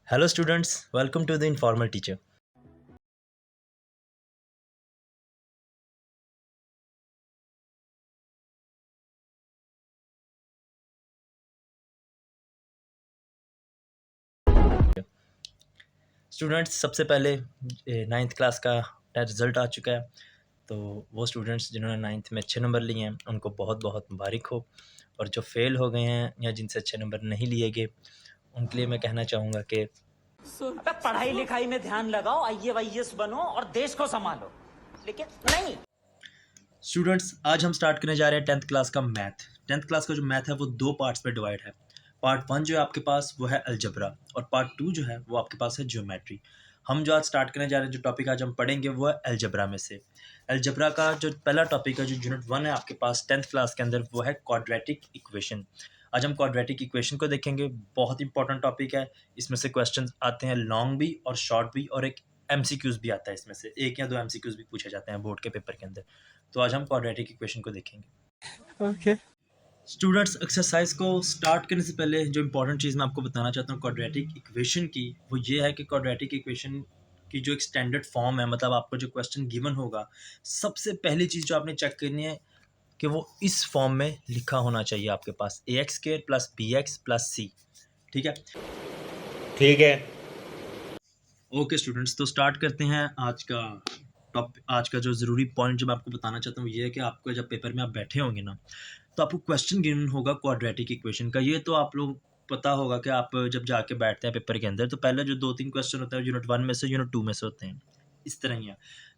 Hello students, welcome to the Informal Teacher. Students सबसे पहले ninth class का result आ चुका है। तो वो स्टूडेंट्स जिन्होंने नाइन्थ में अच्छे नंबर लिए हैं उनको बहुत बहुत मुबारक हो, और जो फेल हो गए हैं या जिनसे अच्छे नंबर नहीं लिए गए उनके लिए मैं कहना चाहूँगा कि अबे पढ़ाई लिखाई में ध्यान लगाओ, आईएएस बनो और देश को संभालो। लेकिन नहीं। स्टूडेंट्स आज हम स्टार्ट करने जा रहे हैं टेंथ क्लास का मैथ। टेंथ क्लास का जो मैथ है वो दो पार्ट्स में डिवाइड है। पार्ट वन जो है आपके पास वो है अलजबरा, और पार्ट टू जो है वो आपके पास है ज्योमेट्री। हम जो आज स्टार्ट करने जा रहे हैं, जो टॉपिक आज हम पढ़ेंगे वो है अलजबरा में से। अलजबरा का जो पहला टॉपिक है, जो यूनिट वन है आपके पास टेंथ क्लास के अंदर, वो है क्वाड्रेटिक इक्वेशन। आज हम क्वाड्रेटिक इक्वेशन को देखेंगे। बहुत इंपॉर्टेंट टॉपिक है। इसमें से क्वेश्चन आते हैं लॉन्ग भी और शॉर्ट भी, और एक एमसीक्यूज भी आता है। इसमें से एक या दो एमसीक्यूज भी पूछे जाते हैं बोर्ड के पेपर के अंदर। तो आज हम क्वाड्रेटिक इक्वेशन को देखेंगे। ओके स्टूडेंट्स एक्सरसाइज को स्टार्ट करने से पहले जो इंपॉर्टेंट चीज़ मैं आपको बताना चाहता हूँ क्वाड्रेटिक इक्वेशन की, वो ये है कि क्वाड्रेटिक इक्वेशन की जो एक स्टैंडर्ड फॉर्म है, मतलब आपको जो क्वेश्चन गिवन होगा, सबसे पहली चीज़ जो आपने चेक करनी है कि वो इस फॉर्म में लिखा होना चाहिए आपके पास, a x square plus b x plus c. ठीक है, ठीक है। ओके स्टूडेंट्स, तो स्टार्ट करते हैं आज का जो ज़रूरी पॉइंट जो मैं आपको बताना चाहता हूँ ये है कि आपको जब पेपर में आप बैठे होंगे ना, तो आपको क्वेश्चन गिवन होगा क्वाड्रेटिक इक्वेशन का। ये तो आप लोग पता होगा कि आप जब जाके बैठते हैं पेपर के अंदर, तो पहले जो 2-3 क्वेश्चन होता है यूनिट 1 में से यूनिट 2 में से होते हैं, इस तरह ही है।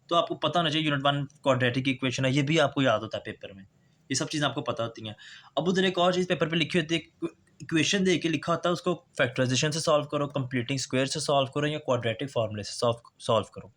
तो आपको पता होना चाहिए यूनिट 1 क्वाड्रेटिक इक्वेशन है, ये भी आपको याद होता है पेपर में। ये सब चीज़ें आपको पता होती हैं। अब उधर एक और चीज़ पेपर पे लिखी होती है, इक्वेशन दे के लिखा होता है, उसको फैक्टराइजेशन से सॉल्व करो, कंप्लीटिंग स्क्वायर से सॉल्व करो, या क्वाड्रेटिक फार्मूले से सॉल्व करो।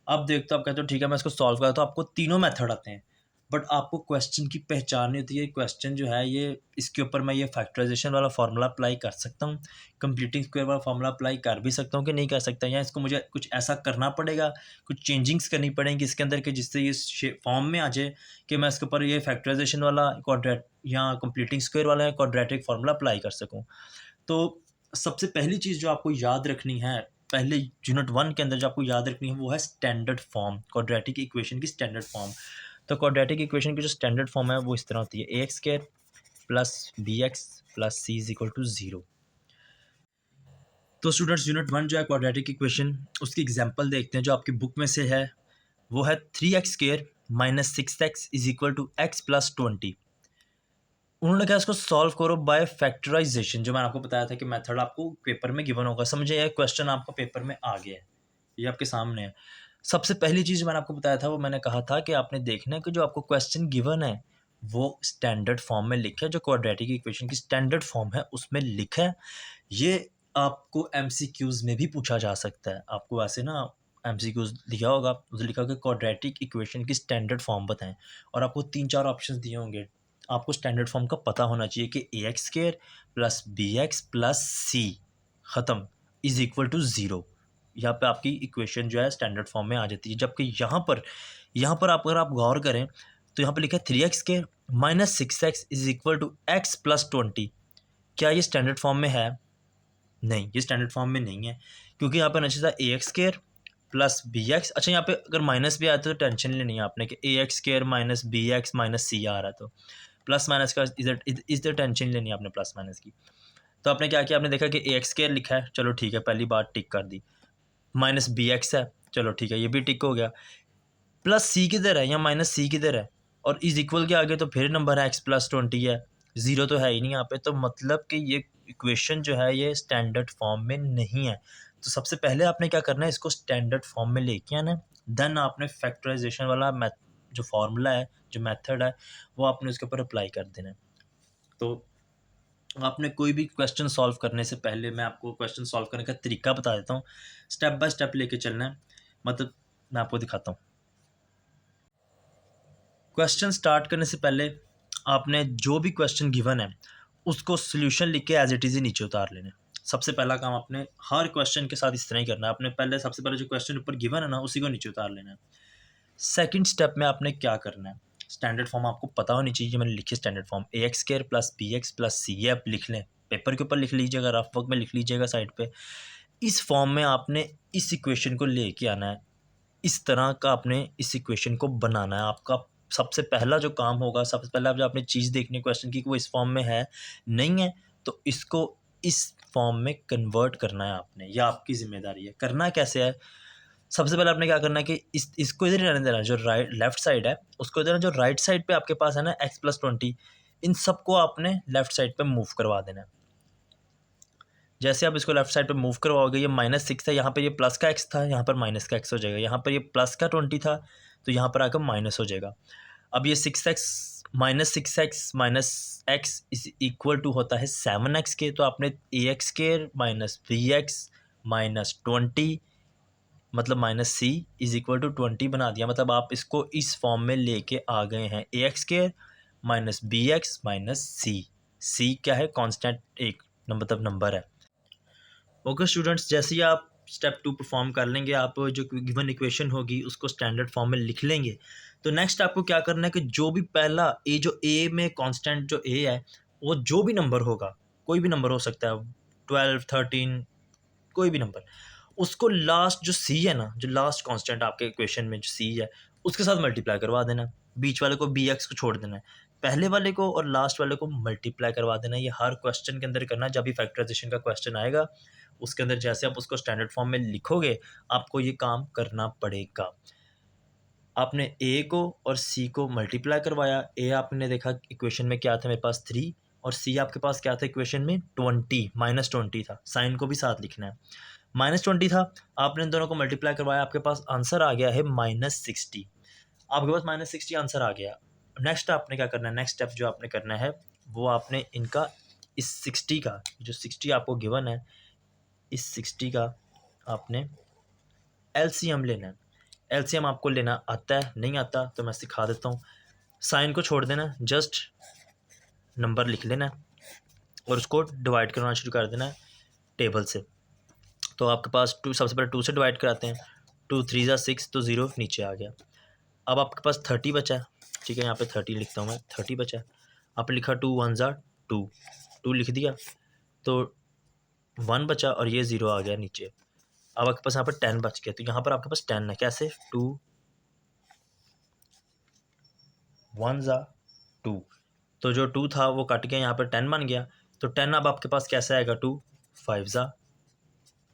अब देखते हो, आप कहते हो ठीक है मैं इसको सॉल्व करता हूँ, तो आपको तीनों मेथड आते हैं, बट आपको क्वेश्चन की पहचान नहीं होती है। क्वेश्चन जो है ये, इसके ऊपर मैं ये फैक्टराइजेशन वाला फार्मूला अप्लाई कर सकता हूँ, कंप्लीटिंग स्क्वायर वाला फार्मूला अप्लाई कर भी सकता हूँ कि नहीं कर सकता, या इसको मुझे कुछ ऐसा करना पड़ेगा, कुछ चेंजिंग्स करनी पड़ेंगी इसके अंदर कि जिससे ये फॉर्म में आ जाए कि मैं इसके ऊपर ये फैक्टराइजेशन वाला क्वाड्रेट या कंप्लीटिंग स्क्वायर वाला क्वाड्रेटिक फार्मूला अप्लाई कर सकूँ। तो सबसे पहली चीज़ जो आपको याद रखनी है, पहले यूनिट 1 के अंदर जो आपको याद रखनी है, वो है स्टैंडर्ड फॉर्म, क्वाड्रेटिक इक्वेशन की स्टैंडर्ड फॉर्म। तो क्वाड्रेटिक इक्वेशन की जो स्टैंडर्ड फॉर्म है वो इस तरह होती है, a x square plus b x plus c is equal to 0। तो स्टूडेंट्स यूनिट 1 जो है क्वाड्रेटिक इक्वेशन, उसकी एग्जांपल देखते हैं जो आपकी बुक में से है। वो है 3x square minus 6x is equal to X plus 20। उन्होंने कहा इसको सॉल्व करो बाय फैक्टराइजेशन। जो मैंने आपको बताया था कि मेथड आपको पेपर में गिवन होगा। समझे, यह क्वेश्चन आपको पेपर में आ गया है, ये आपके सामने है। सबसे पहली चीज़ मैंने आपको बताया था, वो मैंने कहा था कि आपने देखना है कि जो आपको क्वेश्चन गिवन है वो स्टैंडर्ड फॉर्म में लिखा है, जो क्वाड्रेटिक इक्वेशन की स्टैंडर्ड फॉर्म है उसमें लिखा है। ये आपको एमसीक्यूज में भी पूछा जा सकता है। आपको वैसे ना एमसीक्यूज दिया होगा, उधर लिखा होगा क्वाड्रेटिक इक्वेशन की स्टैंडर्ड फॉर्म बताएं, और आपको 3-4 ऑप्शन दिए होंगे। आपको स्टैंडर्ड फॉर्म का पता होना चाहिए कि a x square plus b x plus c ख़त्म इज इक्वल टू 0। यहाँ पे आपकी इक्वेशन जो है स्टैंडर्ड फॉर्म में आ जाती है। जबकि यहाँ पर आप अगर आप गौर करें तो यहाँ पर लिखा है 3x square minus 6x is equal to X plus 20। क्या ये स्टैंडर्ड फॉर्म में है? नहीं, ये स्टैंडर्ड फॉर्म में नहीं है, क्योंकि यहाँ पर नीचे था a x square plus b x. अच्छा, यहाँ पे अगर माइनस भी आता है तो टेंशन लेनी है आपने कि a x square minus b x minus c आ रहा है, तो प्लस माइनस का इधर टेंशन लेनी है आपने प्लस माइनस की। तो आपने क्या किया, आपने देखा कि ए एक्स स्क्वायर लिखा है, चलो ठीक है, पहली बार टिक कर दी। माइनस बी एक्स है, चलो ठीक है, ये भी टिक हो गया। प्लस सी किधर है या माइनस सी किधर है, और इज इक्वल के आगे तो फिर नंबर है एक्स प्लस 20 है, 0 तो है ही नहीं यहाँ पे। तो मतलब कि ये इक्वेशन जो है ये स्टैंडर्ड फॉर्म में नहीं है। तो सबसे पहले आपने क्या करना है, इसको स्टैंडर्ड फॉर्म में लेके आना है। देन आपने फैक्टराइजेशन वाला जो फार्मूला है, जो मेथड है, वो आपने उसके ऊपर अप्लाई कर देना है। तो आपने कोई भी क्वेश्चन सॉल्व करने से पहले मैं आपको क्वेश्चन सॉल्व करने का तरीका बता देता हूँ। स्टेप बाय स्टेप लेके चलना है, मतलब मैं आपको दिखाता हूँ। क्वेश्चन स्टार्ट करने से पहले आपने जो भी क्वेश्चन गिवन है उसको सोल्यूशन लिख के एज इट इज़ ही नीचे उतार लेना है। सबसे पहला काम आपने हर क्वेश्चन के साथ इस तरह ही करना है। आपने पहले सबसे पहले जो क्वेश्चन ऊपर गिवन है ना, उसी को नीचे उतार लेना है। सेकंड स्टेप में आपने क्या करना है, स्टैंडर्ड फॉर्म आपको पता होनी चाहिए। मैंने लिखी standard form a x square plus b x plus c, ये आप लिख लें, पेपर के ऊपर लिख लीजिएगा, रफ वर्क में लिख लीजिएगा साइड पे। इस फॉर्म में आपने इस इक्वेशन को लेके आना है, इस तरह का आपने इस इक्वेशन को बनाना है। आपका सबसे पहला जो काम होगा, सबसे पहले जब आपने चीज़ देखनी है क्वेश्चन की कि वो इस फॉर्म में है, नहीं है, तो इसको इस फॉर्म में कन्वर्ट करना है आपने, यह आपकी ज़िम्मेदारी है। करना कैसे है? सबसे पहले आपने क्या करना है कि इसको इधर ही रहने देना है, जो लेफ्ट साइड है उसको इधर, जो राइट साइड पे आपके पास है ना x+20, इन सबको आपने लेफ्ट साइड पे मूव करवा देना है। जैसे आप इसको लेफ्ट साइड पे मूव करवाओगे, ये -6 था, यहाँ पर ये प्लस का x था, यहाँ पर माइनस का x हो जाएगा। यहाँ पर ये प्लस का 20 था, तो यहाँ पर आकर माइनस हो जाएगा। अब ये 6x minus x is equal to होता है 7x के, तो आपने ax² माइनस bx माइनस 20 मतलब -c इज इक्वल टू 20 बना दिया। मतलब आप इसको इस फॉर्म में लेके आ गए हैं, ax² minus bx minus c क्या है? कांस्टेंट, एक मतलब नंबर है। ओके स्टूडेंट्स, जैसे ही आप स्टेप 2 परफॉर्म कर लेंगे, आप जो गिवन इक्वेशन होगी उसको स्टैंडर्ड फॉर्म में लिख लेंगे, तो नेक्स्ट आपको क्या करना है कि जो भी पहला जो ए में कांस्टेंट जो ए है, वो जो भी नंबर होगा, कोई भी नंबर हो सकता है, 12 13 कोई भी नंबर, उसको लास्ट जो सी है ना, जो लास्ट कांस्टेंट आपके इक्वेशन में जो सी है, उसके साथ मल्टीप्लाई करवा देना। बीच वाले को बी एक्स को छोड़ देना है, पहले वाले को और लास्ट वाले को मल्टीप्लाई करवा देना। ये हर क्वेश्चन के अंदर करना है। जब भी फैक्टराइजेशन का क्वेश्चन आएगा उसके अंदर जैसे आप उसको स्टैंडर्ड फॉर्म में लिखोगे, आपको ये काम करना पड़ेगा। आपने ए को और सी को मल्टीप्लाई करवाया। ए आपने देखा इक्वेशन में क्या था, मेरे पास 3, और सी आपके पास क्या था इक्वेशन में 20 -20 था। साइन को भी साथ लिखना है। -20 था, आपने इन दोनों को मल्टीप्लाई करवाया, आपके पास आंसर आ गया है -60। आपके पास -60 आंसर आ गया। नेक्स्ट आपने क्या करना है, नेक्स्ट स्टेप जो आपने करना है वो आपने इनका इस 60 का, जो 60 आपको गिवन है, इस 60 का आपने एलसीएम लेना है। एलसीएम आपको लेना आता है, नहीं आता तो मैं सिखा देता हूँ। साइन को छोड़ देना, जस्ट नंबर लिख लेना है और उसको डिवाइड करना शुरू कर देना है टेबल से। तो आपके पास 2, सबसे पहले 2 से डिवाइड कराते हैं। 2 3 ज़ा 6, तो 0 नीचे आ गया। अब आपके पास 30 बचा है, ठीक है, यहाँ पे 30 लिखता हूँ मैं, 30 बचा है। आपने लिखा 2 1 ज़ा 2, 2 लिख दिया, तो 1 बचा और ये 0 आ गया नीचे। अब आपके पास यहाँ पर 10 बच गया, तो यहाँ पर आपके पास 10 है। कैसे? 2 1 ज़ा 2, तो जो 2 था वो कट गया, यहाँ पर 10 बन गया। तो 10 अब आपके पास कैसे आएगा? 2 5 ज़ा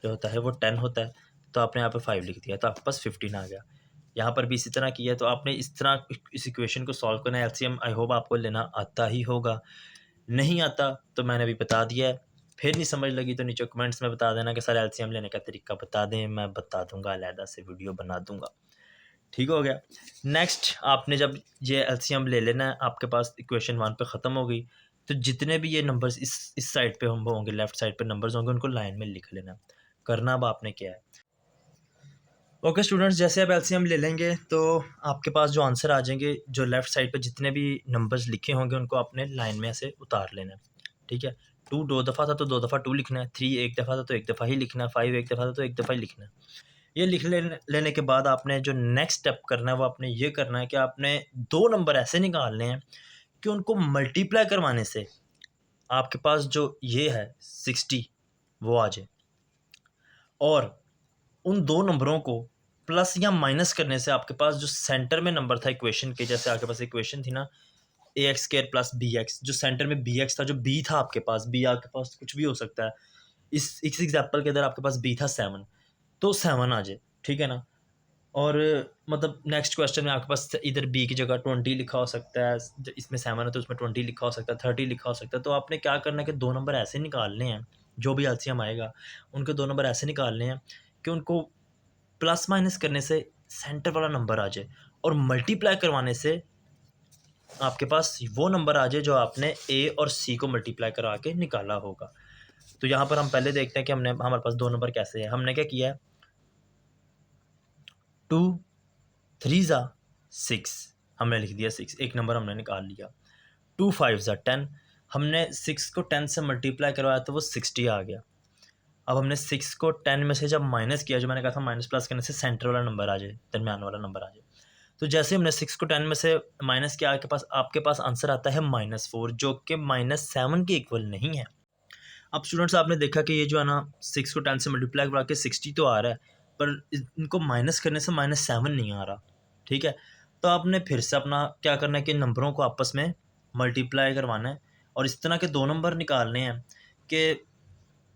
जो होता है वो 10 होता है, तो आपने यहाँ पर 5 लिख दिया, तो आपके पास 15 आ गया। यहाँ पर भी इसी तरह किया है। तो आपने इस तरह इस इक्वेशन को सॉल्व करना है। एलसीएम आई होप आपको लेना आता ही होगा। नहीं आता तो मैंने अभी बता दिया है, फिर नहीं समझ लगी तो नीचे कमेंट्स में बता देना कि सर एलसीएम लेने का तरीका बता दें, मैं बता दूंगा, अलहदा से वीडियो बना दूंगा। ठीक हो गया। नेक्स्ट आपने जब ये एलसीएम ले लेना है, आपके पास इक्वेशन 1 पे ख़त्म हो गई, तो जितने भी ये नंबर्स इस साइड पे हम होंगे, लेफ्ट साइड पे नंबर्स होंगे, उनको लाइन में लिख लेना। करना अब आपने क्या है, ओके स्टूडेंट्स, जैसे आप एलसीएम ले लेंगे तो आपके पास जो आंसर आ जाएंगे, जो लेफ़्ट साइड पे जितने भी नंबर्स लिखे होंगे उनको आपने लाइन में ऐसे उतार लेना है। ठीक है, 2 2 दफ़ा था तो 2 दफ़ा 2 लिखना है, 3 एक दफ़ा था तो एक दफ़ा ही लिखना है, 5 एक दफ़ा था तो एक दफ़ा ही लिखना है। ये लिख लेने के बाद आपने जो नेक्स्ट स्टेप करना है वो आपने ये करना है कि आपने 2 नंबर ऐसे निकालने हैं कि उनको मल्टीप्लाई करवाने से आपके पास जो ये है 60 वो आ जाए, और उन 2 नंबरों को प्लस या माइनस करने से आपके पास जो सेंटर में नंबर था इक्वेशन के, जैसे आपके पास इक्वेशन थी ना ax² प्लस bx, जो सेंटर में bx था, जो b था आपके पास, b आपके पास कुछ भी हो सकता है। इस एग्जाम्पल के अंदर आपके पास b था 7, तो 7 आ जाए, ठीक है ना। और मतलब नेक्स्ट क्वेश्चन में आपके पास इधर b की जगह 20 लिखा हो सकता है, इसमें 7 है तो उसमें 20 लिखा हो सकता है, 30 लिखा हो सकता है। तो आपने क्या करना है कि 2 नंबर ऐसे निकालने हैं, जो भी एलसीएम आएगा उनके 2 नंबर ऐसे निकालने हैं कि उनको प्लस माइनस करने से सेंटर वाला नंबर आ जाए, और मल्टीप्लाई करवाने से आपके पास वो नंबर आ जाए जो आपने ए और सी को मल्टीप्लाई करा के निकाला होगा। तो यहाँ पर हम पहले देखते हैं कि हमारे पास 2 नंबर कैसे है। हमने क्या किया है, 2 3 ज़ा 6 हमने लिख दिया, 6 एक नंबर हमने निकाल लिया। 2 5 ज़ा 10, हमने 6 को 10 से मल्टीप्लाई करवाया तो वो 60 आ गया। अब हमने 6 को 10 में से जब माइनस किया, जो मैंने कहा था माइनस प्लस करने से सेंटर वाला नंबर आ जाए, दरमियान वाला नंबर आ जाए, तो जैसे हमने 6 को 10 में से माइनस किया, आपके पास आंसर आता है -4, जो कि -7 के इक्वल नहीं है। अब स्टूडेंट्स आपने देखा कि ये जो है ना 6 को 10 से मल्टीप्लाई करवा के 60 तो आ रहा है, पर इनको माइनस करने से -7 नहीं आ रहा, ठीक है। तो आपने फिर से अपना क्या करना है कि नंबरों को आपस में मल्टीप्लाई करवाना है और इस तरह के 2 नंबर निकालने हैं कि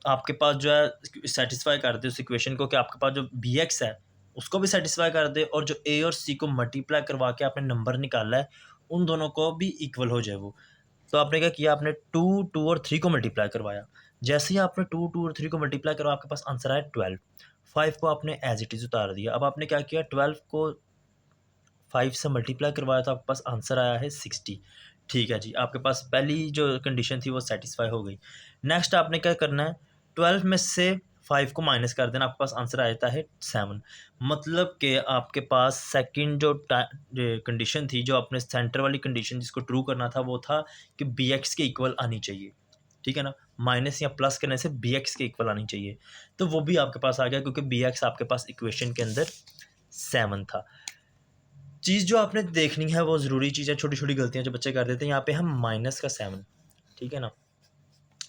आपके पास जो है सैटिस्फाई कर दे उस इक्वेशन को, कि आपके पास जो bx है उसको भी सैटिस्फाई कर दे, और जो a और c को मल्टीप्लाई करवा के आपने नंबर निकाला है उन दोनों को भी इक्वल हो जाए वो। तो आपने क्या किया, आपने 2, 2 और 3 को मल्टीप्लाई करवाया। जैसे ही आपने 2, 2 और 3 को मल्टीप्लाई करवा, आपके पास आंसर आया 12। 5 को आपने एज इट इज़ उतार दिया। अब आपने क्या किया, 12 को 5 से मल्टीप्लाई करवाया तो आपके पास आंसर आया है 60। ठीक है जी, आपके पास पहली जो कंडीशन थी वो सैटिस्फाई हो गई। नेक्स्ट आपने क्या करना है, 12 में से 5 को माइनस कर देना, आपके पास आंसर आ जाता है 7। मतलब कि आपके पास सेकंड जो कंडीशन थी, जो आपने सेंटर वाली कंडीशन जिसको ट्रू करना था, वो था कि बी एक्स के इक्वल आनी चाहिए, ठीक है ना। माइनस या प्लस करने से बी एक्स के इक्वल आनी चाहिए, तो वो भी आपके पास आ गया क्योंकि बी एक्स आपके पास इक्वेशन के अंदर 7 था। चीज़ जो आपने देखनी है वो ज़रूरी चीज़ है, छोटी-छोटी गलतियाँ जो बच्चे कर देते हैं। यहाँ पे हम माइनस का 7, ठीक है ना?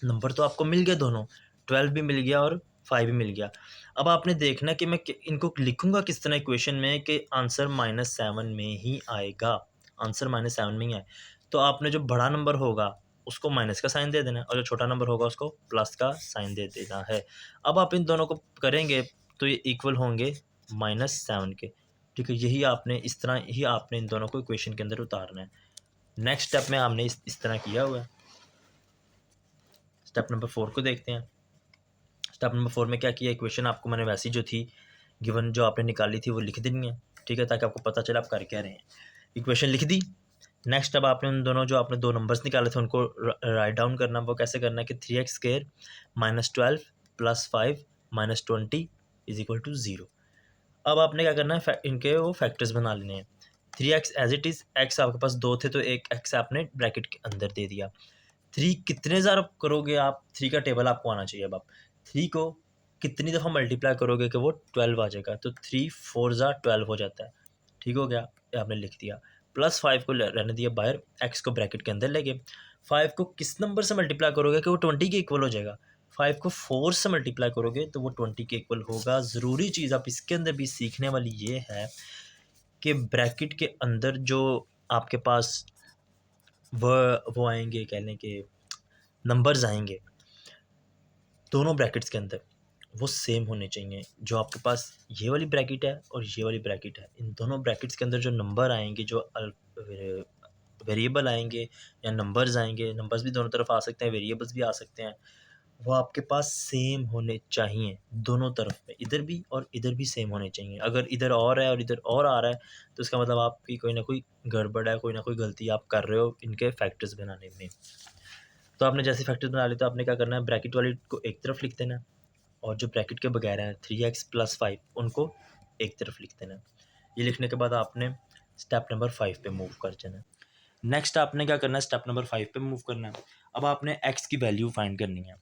नंबर तो आपको मिल गए दोनों, 12 भी मिल गया और 5 भी मिल गया। अब आपने देखना है कि मैं इनको लिखूँगा किस तरह इक्वेशन में कि आंसर -7 में ही आएगा, आंसर -7 में ही आए। तो आपने जो बड़ा नंबर होगा उसको माइनस का साइन दे देना है और जो छोटा नंबर होगा उसको प्लस का साइन दे देना है। अब आप इन दोनों को करेंगे तो ये इक्वल होंगे -7 के, ठीक है। यही आपने इस तरह ही आपने इन दोनों को इक्वेशन के अंदर उतारना है। नेक्स्ट स्टेप में हमने इस तरह किया हुआ है। स्टेप नंबर 4 को देखते हैं। स्टेप नंबर 4 में क्या किया, इक्वेशन आपको मैंने वैसी जो थी गिवन जो आपने निकाली थी वो लिख देनी है, ठीक है, ताकि आपको पता चले आप कर क्या रहे हैं। इक्वेशन लिख दी। नेक्स्ट अब आपने उन दोनों जो आपने 2 नंबर्स निकाले थे उनको राइट डाउन करना। वो कैसे करना है कि 3x² -12 + 5 -20 = 0। अब आपने क्या करना है, इनके वो फैक्टर्स बना लेने हैं। 3x as it is, x आपके पास 2 थे तो एक एक्स आपने ब्रैकेट के अंदर दे दिया। 3 कितने ज़ार करोगे आप, 3 का टेबल आपको आना चाहिए। अब आप 3 को कितनी दफ़ा मल्टीप्लाई करोगे कि वो 12 आ जाएगा, तो 3 4 ज़ा 12 हो जाता है, ठीक हो गया, ये आपने लिख दिया। +5 को रहने दिया बाहर, एक्स को ब्रैकेट के अंदर ले गए। 5 को किस नंबर से मल्टीप्लाई करोगे कि वो 20 के इक्वल हो जाएगा। 5 को 4 से मल्टीप्लाई करोगे तो वो 20 के इक्वल होगा। ज़रूरी चीज़ आप इसके अंदर भी सीखने वाली ये है कि ब्रैकेट के अंदर जो आपके पास वो आएँगे, कह लें कि नंबर्स आएँगे, दोनों ब्रैकेट्स के अंदर वो सेम होने चाहिए। जो आपके पास ये वाली ब्रैकेट है और ये वाली ब्रैकेट है, इन दोनों ब्रैकेट्स के अंदर जो नंबर आएँगे, जो वेरिएबल आएँगे या नंबर्स आएँगे, नंबर्स भी दोनों तरफ आ सकते हैं, वेरिएबल्स भी आ सकते हैं, वो आपके पास सेम होने चाहिए दोनों तरफ में, इधर भी और इधर भी सेम होने चाहिए। अगर इधर और है और इधर और आ रहा है तो इसका मतलब आपकी कोई ना कोई गड़बड़ है, कोई ना कोई गलती आप कर रहे हो इनके फैक्टर्स बनाने में। तो आपने जैसे फैक्टर्स बना लिए तो आपने क्या करना है, ब्रैकेट वाली को एक तरफ लिख देना है और जो ब्रैकेट के बगैर हैं 3x + 5 उनको एक तरफ लिख देना है। ये लिखने के बाद आपने स्टेप नंबर 5 पे मूव कर जाना है। नेक्स्ट आपने क्या करना है, स्टेप नंबर 5 पे मूव करना है। अब आपने x की वैल्यू फाइंड करनी है।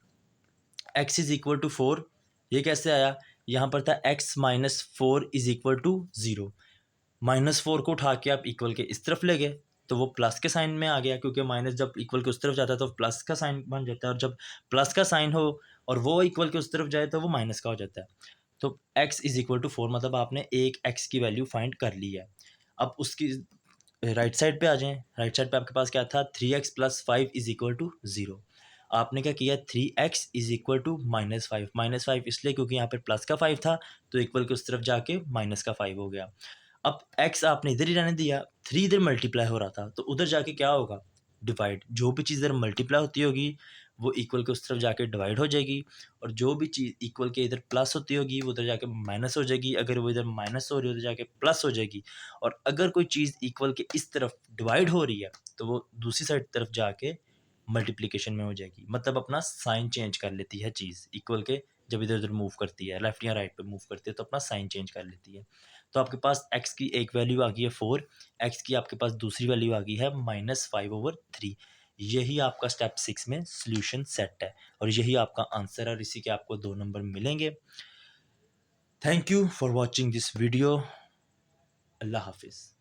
x = 4, ये कैसे आया, यहाँ पर था x - 4 = 0। -4 को उठा के आप इक्वल के इस तरफ ले गए तो वो प्लस के साइन में आ गया, क्योंकि माइनस जब इक्वल के उस तरफ जाता है तो प्लस का साइन बन जाता है, और जब प्लस का साइन हो और वो इक्वल के उस तरफ जाए तो वो माइनस का हो जाता है। तो x = 4 मतलब आपने एक x की वैल्यू फाइंड कर ली है। अब उसकी राइट साइड पे आ जाएँ। राइट साइड पे आपके पास क्या था, 3x + 5 = 0। आपने क्या किया, 3x = -5 इसलिए क्योंकि यहाँ पे प्लस का 5 था तो इक्वल के उस तरफ जाके माइनस का 5 हो गया। अब x आपने इधर ही रहने दिया, 3 इधर मल्टीप्लाई हो रहा था तो उधर जाके क्या होगा, डिवाइड। जो भी चीज़ इधर मल्टीप्लाई होती होगी वो इक्वल के उस तरफ जाके डिवाइड हो जाएगी, और जो भी चीज़ इक्वल के इधर प्लस होती होगी वो उधर जाके माइनस हो जाएगी। अगर वो इधर माइनस हो रही है उधर जाके प्लस हो जाएगी, और अगर कोई चीज़ इक्वल के इस तरफ डिवाइड हो रही है तो वो दूसरी साइड तरफ जाके मल्टीप्लिकेशन में हो जाएगी। मतलब अपना साइन चेंज कर लेती है चीज़, इक्वल के जब इधर-उधर मूव करती है, लेफ्ट या राइट पे मूव करती है तो अपना साइन चेंज कर लेती है। तो आपके पास x की एक वैल्यू आ गई है 4, x की आपके पास दूसरी वैल्यू आ गई है -5/3। यही आपका स्टेप 6 में सॉल्यूशन सेट है और यही आपका आंसर है, और इसी के आपको 2 नंबर मिलेंगे। Thank you for watching this video. अल्लाह हाफ़िज़।